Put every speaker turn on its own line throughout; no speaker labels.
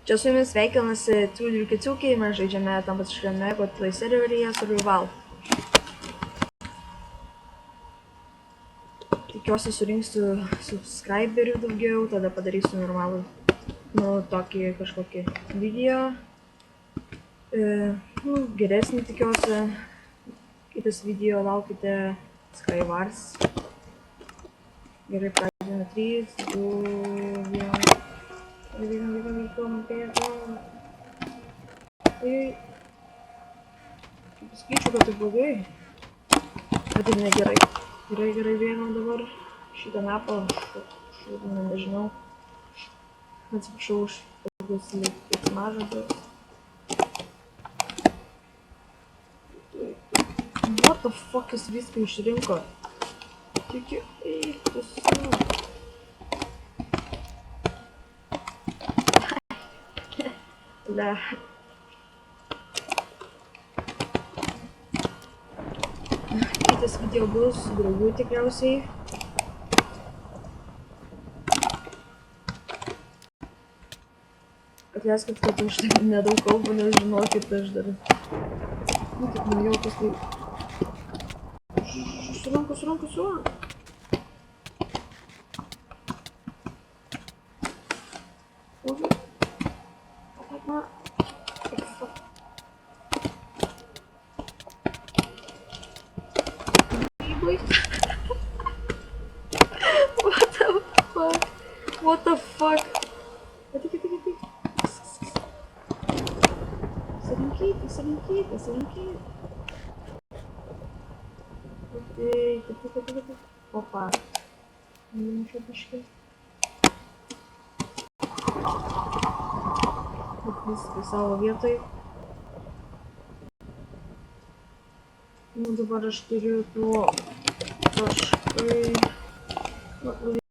Čia su jumis sveikinasi Triulių Kiciukiai, mes žaidžiame tam pačiame Godplay serveryje Survival. Tikiuosi surinksiu subscriberių daugiau, tada padarysiu normalų, tokį kažkokį video. Geresnį tikiuosi. Kitas video laukite Skywars. Gerai, pradėjome 3, 2, 1. Vykam. Tai... Pasakyčiau, kad tai blogai. Bet ir negerai. Gerai, bėgam dabar šitą mapą. Nežinau. Atsiprašau už tokius veiksmažodžius. What the fuck jis viską išrinko? Tik eik tu savo. Le. Kitas video bus su draugu tikriausiai. Atleiskit, kad aš taip nedaug kalbu, nes žinokit, aš dar... Tik nejaukas tai... Suranku. What the fuck? Atik. Surinkite. Taip. Opa. Čia biškį. Viskas savo vietoj. Dabar aš turiu tuo taškai.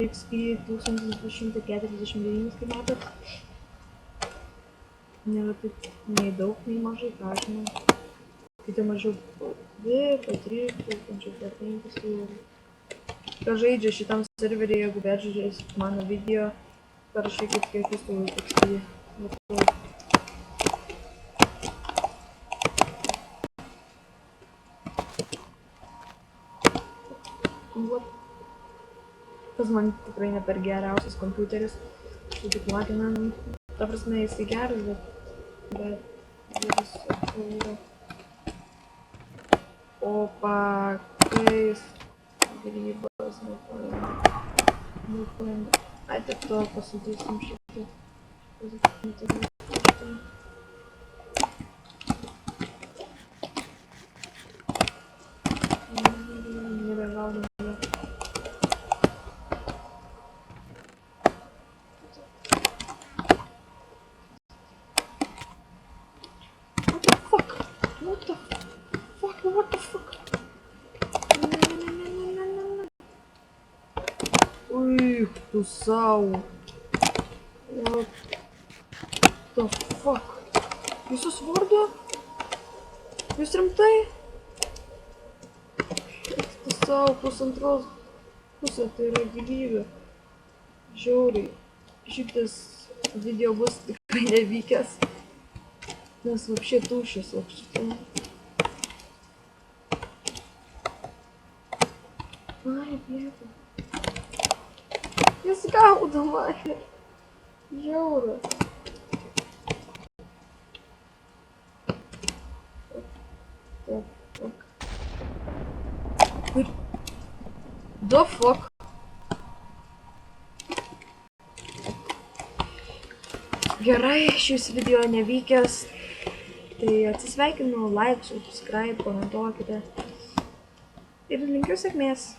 XP 1249, kaip matot. Nėra taip nei daug, nei mažai, ką aš žinau. Kiti mažiau 2, 3 tūkstančių, 5 ir... Kas žaidžia šitam serverį, jeigu peržiūrėsit mano video, parašykit kiek jūs tų XP. Tas man tikrai ne per geriausias kompiuteris, su tik lakinam, ta prasme jisai geras, bet yra. Opa, keis, grybas, nupaėmė. Ai, tik to pasakysim šitą. Nebegaudom. What the fuck? Ui, tu sau. What the fuck? Visus vardu? Jūs rimtai? Tu sau, pusantros pusė, tai yra gyvybė. Žiauriai. Šitas video bus tikrai nevykęs. Nes вообще tuščias, Ai, bėga. Jis gaudo mane. Žiaura. The fuck? Gerai, šis video nevykęs. Tai atsisveikinu, like, subscribe, komentuokite. Ir linkiu sėkmės.